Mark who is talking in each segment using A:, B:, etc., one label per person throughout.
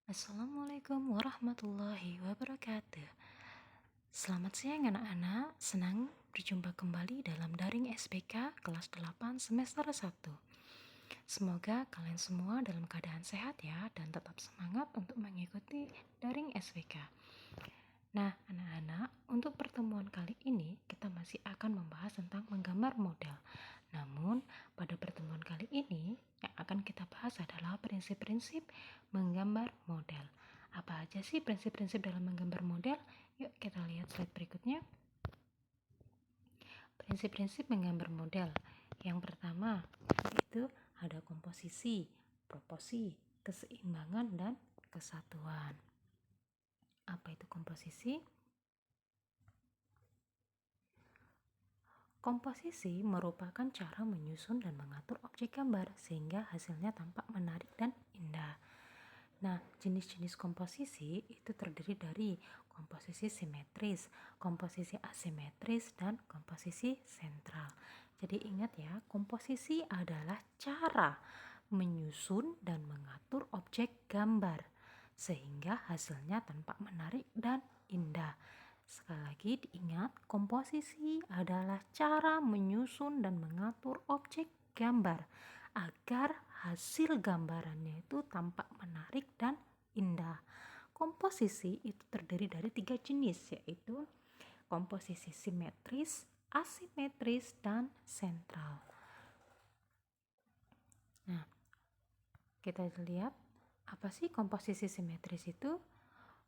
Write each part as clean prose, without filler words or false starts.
A: Assalamualaikum warahmatullahi wabarakatuh. Selamat siang anak-anak, senang berjumpa kembali dalam daring SPK kelas 8 semester 1. Semoga kalian semua dalam keadaan sehat ya dan tetap semangat untuk mengikuti daring SPK. Nah, anak-anak, untuk pertemuan kali ini kita masih akan membahas tentang menggambar model. Namun, pada pertemuan kali ini yang akan kita bahas adalah prinsip-prinsip menggambar model. Apa aja sih prinsip-prinsip dalam menggambar model? Yuk kita lihat slide berikutnya. Prinsip-prinsip menggambar model. Yang pertama, yaitu ada komposisi, proporsi, keseimbangan, dan kesatuan. Apa itu komposisi? Komposisi merupakan cara menyusun dan mengatur objek gambar sehingga hasilnya tampak menarik dan indah. Nah, jenis-jenis komposisi itu terdiri dari komposisi simetris, komposisi asimetris, dan komposisi sentral. Jadi ingat ya, komposisi adalah cara menyusun dan mengatur objek gambar sehingga hasilnya tampak menarik dan indah. Sekali lagi diingat, komposisi adalah cara menyusun dan mengatur objek gambar agar hasil gambarannya itu tampak menarik dan indah. Komposisi itu terdiri dari 3 jenis, yaitu komposisi simetris, asimetris, dan sentral. Nah, kita lihat apa sih komposisi simetris itu?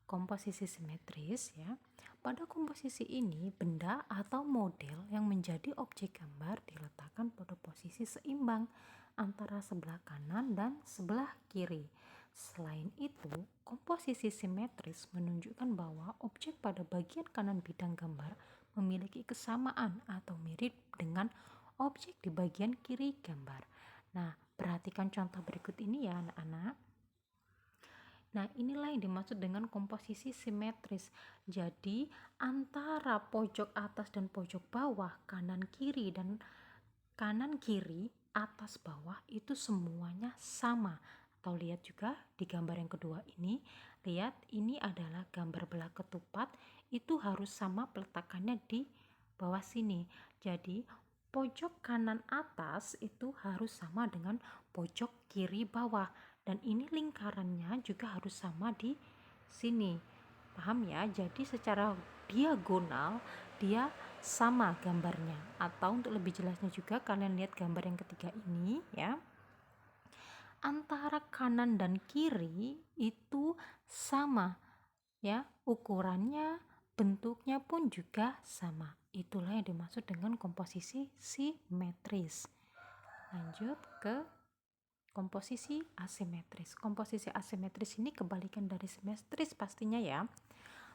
A: Komposisi simetris ya. Pada komposisi ini, benda atau model yang menjadi objek gambar diletakkan pada posisi seimbang antara sebelah kanan dan sebelah kiri. Selain itu, komposisi simetris menunjukkan bahwa objek pada bagian kanan bidang gambar memiliki kesamaan atau mirip dengan objek di bagian kiri gambar. Nah, perhatikan contoh berikut ini ya anak-anak. Nah, inilah yang dimaksud dengan komposisi simetris. Jadi, antara pojok atas dan pojok bawah, kanan kiri dan kanan kiri, atas bawah itu semuanya sama. Atau lihat juga di gambar yang kedua ini, lihat ini adalah gambar belah ketupat, itu harus sama peletakannya di bawah sini. Jadi, pojok kanan atas itu harus sama dengan pojok kiri bawah. Dan ini lingkarannya juga harus sama di sini. Paham ya? Jadi secara diagonal dia sama gambarnya. Atau untuk lebih jelasnya juga kalian lihat gambar yang ketiga ini ya. Antara kanan dan kiri itu sama ya, ukurannya, bentuknya pun juga sama. Itulah yang dimaksud dengan komposisi simetris. Lanjut ke komposisi asimetris. Komposisi asimetris ini kebalikan dari simetris pastinya ya.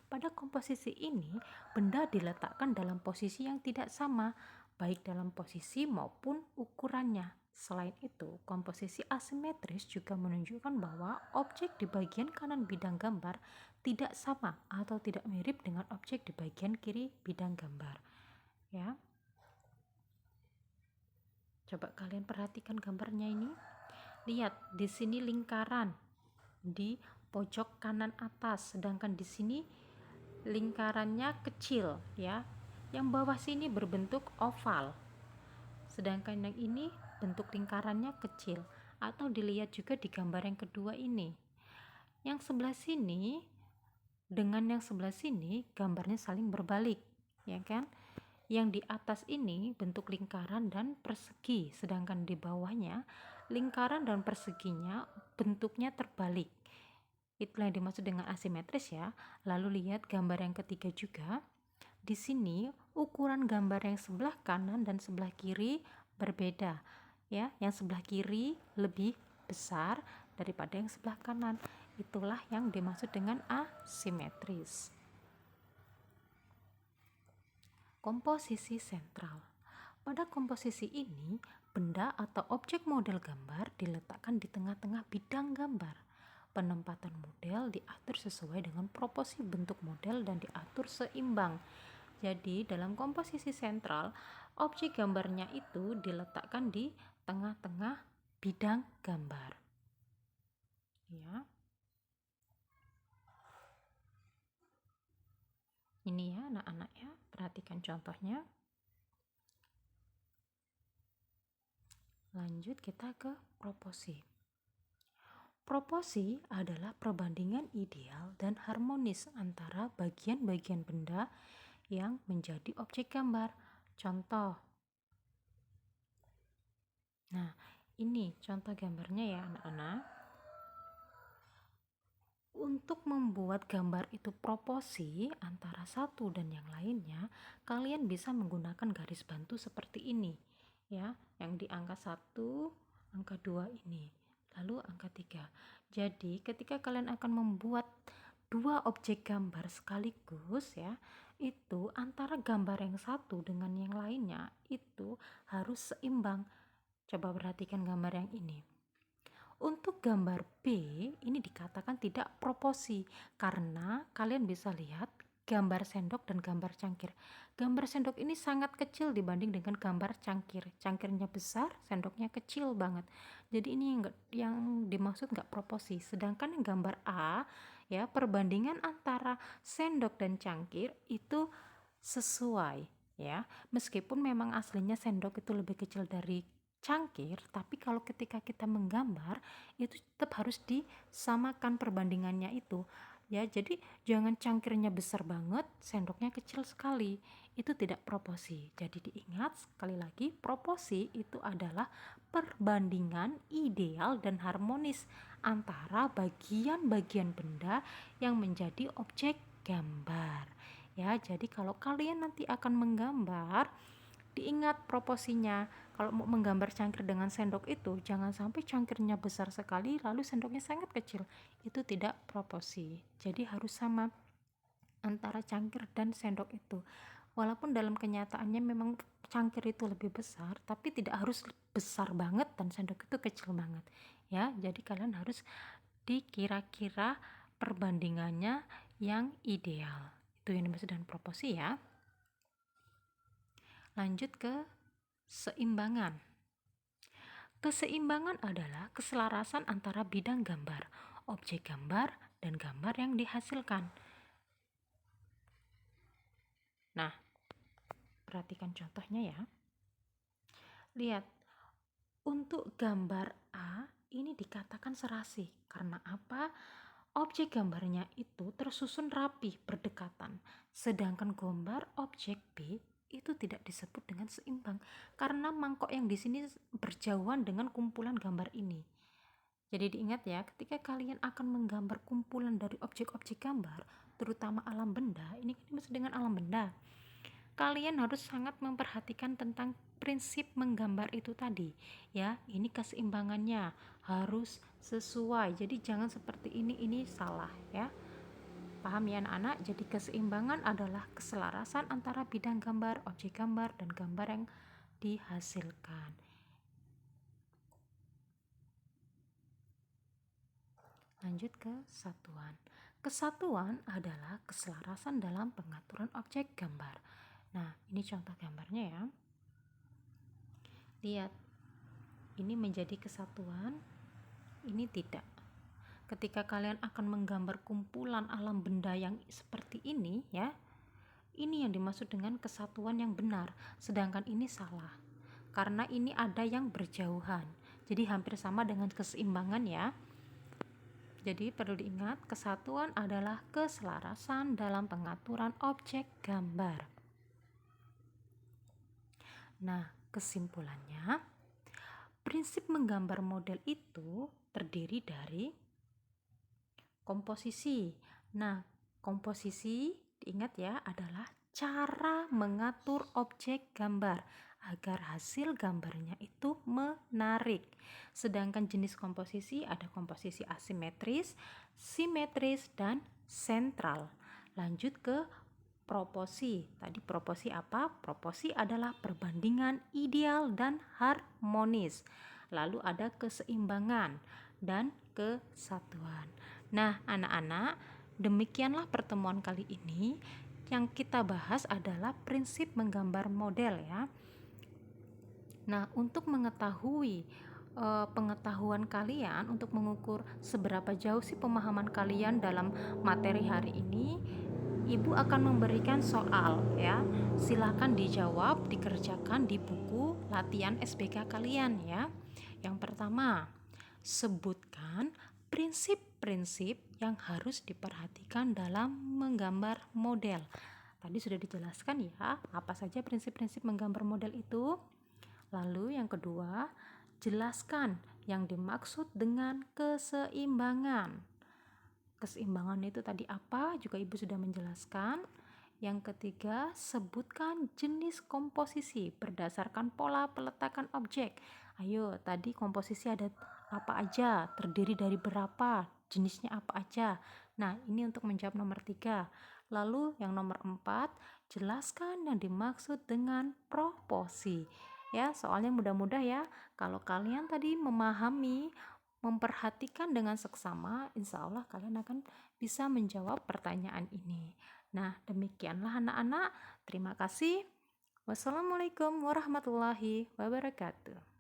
A: Pada komposisi ini, benda diletakkan dalam posisi yang tidak sama, baik dalam posisi maupun ukurannya. Selain itu, komposisi asimetris juga menunjukkan bahwa objek di bagian kanan bidang gambar tidak sama atau tidak mirip dengan objek di bagian kiri bidang gambar. Ya. Coba kalian perhatikan gambarnya ini. Lihat, di sini lingkaran di pojok kanan atas, sedangkan di sini lingkarannya kecil ya. Yang bawah sini berbentuk oval. Sedangkan yang ini bentuk lingkarannya kecil. Atau dilihat juga di gambar yang kedua ini. Yang sebelah sini dengan yang sebelah sini gambarnya saling berbalik, ya kan? Yang di atas ini bentuk lingkaran dan persegi, sedangkan di bawahnya lingkaran dan perseginya bentuknya terbalik. Itulah yang dimaksud dengan asimetris ya. Lalu lihat gambar yang ketiga juga. Di sini ukuran gambar yang sebelah kanan dan sebelah kiri berbeda. Ya, yang sebelah kiri lebih besar daripada yang sebelah kanan. Itulah yang dimaksud dengan asimetris. Komposisi sentral. Pada komposisi ini, benda atau objek model gambar diletakkan di tengah-tengah bidang gambar. Penempatan model diatur sesuai dengan proporsi bentuk model dan diatur seimbang. Jadi, dalam komposisi sentral, objek gambarnya itu diletakkan di tengah-tengah bidang gambar. Ya. perhatikan contohnya. Lanjut kita ke proporsi. Proporsi adalah perbandingan ideal dan harmonis antara bagian-bagian benda yang menjadi objek gambar. Contoh. Nah, ini contoh gambarnya ya anak-anak. Untuk membuat gambar itu proporsi antara satu dan yang lainnya, kalian bisa menggunakan garis bantu seperti ini ya, yang di angka 1, angka 2 ini, lalu angka 3. Jadi ketika kalian akan membuat dua objek gambar sekaligus ya, itu antara gambar yang satu dengan yang lainnya itu harus seimbang. Coba perhatikan gambar yang ini. Untuk gambar B ini dikatakan tidak proporsi karena kalian bisa lihat gambar sendok dan gambar cangkir. Gambar sendok ini sangat kecil dibanding dengan gambar cangkir. Cangkirnya besar, sendoknya kecil banget. Jadi ini yang dimaksud nggak proporsi. Sedangkan yang gambar A ya, perbandingan antara sendok dan cangkir itu sesuai ya. Meskipun memang aslinya sendok itu lebih kecil dari cangkir, tapi kalau ketika kita menggambar itu tetap harus disamakan perbandingannya itu ya. Jadi jangan cangkirnya besar banget, sendoknya kecil sekali, itu tidak proporsi. Jadi diingat sekali lagi, proporsi itu adalah perbandingan ideal dan harmonis antara bagian-bagian benda yang menjadi objek gambar ya. Jadi kalau kalian nanti akan menggambar, diingat proporsinya. Kalau mau menggambar cangkir dengan sendok itu, jangan sampai cangkirnya besar sekali lalu sendoknya sangat kecil. Itu tidak proporsi. Jadi harus sama antara cangkir dan sendok itu. Walaupun dalam kenyataannya memang cangkir itu lebih besar, tapi tidak harus besar banget dan sendok itu kecil banget. Ya, jadi kalian harus dikira-kira perbandingannya yang ideal. Itu yang dimaksud dengan proporsi ya. Lanjut ke seimbangan. Keseimbangan adalah keselarasan antara bidang gambar, objek gambar, dan gambar yang dihasilkan. Nah, perhatikan contohnya ya. Lihat, untuk gambar A ini dikatakan serasi. Karena apa? Objek gambarnya itu tersusun rapi, berdekatan. Sedangkan gambar objek B itu tidak disebut dengan seimbang karena mangkok yang di sini berjauhan dengan kumpulan gambar ini. Jadi diingat ya, ketika kalian akan menggambar kumpulan dari objek-objek gambar, terutama alam benda, ini kan dimaksud dengan alam benda, kalian harus sangat memperhatikan tentang prinsip menggambar itu tadi ya. Ini keseimbangannya harus sesuai, jadi jangan seperti ini salah ya. Paham ya anak-anak? Jadi keseimbangan adalah keselarasan antara bidang gambar, objek gambar, dan gambar yang dihasilkan. Lanjut ke satuan. Kesatuan adalah keselarasan dalam pengaturan objek gambar. Nah, ini contoh gambarnya ya. Lihat, ini menjadi kesatuan, ini tidak. Ketika kalian akan menggambar kumpulan alam benda yang seperti ini ya, ini yang dimaksud dengan kesatuan yang benar, sedangkan ini salah karena ini ada yang berjauhan. Jadi hampir sama dengan keseimbangan ya. Jadi perlu diingat, kesatuan adalah keselarasan dalam pengaturan objek gambar. Nah, kesimpulannya, prinsip menggambar model itu terdiri dari komposisi. Nah, komposisi diingat ya adalah cara mengatur objek gambar agar hasil gambarnya itu menarik. Sedangkan jenis komposisi ada komposisi asimetris, simetris, dan sentral. Lanjut ke proporsi. Tadi proporsi apa? Proporsi adalah perbandingan ideal dan harmonis. Lalu ada keseimbangan dan kesatuan. Nah, anak-anak, demikianlah pertemuan kali ini. Yang kita bahas adalah prinsip menggambar model ya. Nah, untuk mengetahui pengetahuan kalian, untuk mengukur seberapa jauh sih pemahaman kalian dalam materi hari ini, Ibu akan memberikan soal ya. Silahkan dijawab, dikerjakan di buku latihan SBK kalian ya. Yang pertama, sebutkan prinsip-prinsip yang harus diperhatikan dalam menggambar model. Tadi sudah dijelaskan ya, apa saja prinsip-prinsip menggambar model itu. Lalu yang kedua, jelaskan yang dimaksud dengan keseimbangan. Keseimbangan itu tadi apa? Juga Ibu sudah menjelaskan. Yang ketiga, sebutkan jenis komposisi berdasarkan pola peletakan objek. Ayo, tadi komposisi ada apa aja? Terdiri dari berapa? Jenisnya apa aja? Nah, ini untuk menjawab nomor 3. Lalu yang nomor 4, jelaskan yang dimaksud dengan proporsi. Ya, soalnya mudah-mudah ya. Kalau kalian tadi memahami, memperhatikan dengan seksama, insya Allah kalian akan bisa menjawab pertanyaan ini. Nah, demikianlah anak-anak. Terima kasih. Wassalamualaikum warahmatullahi wabarakatuh.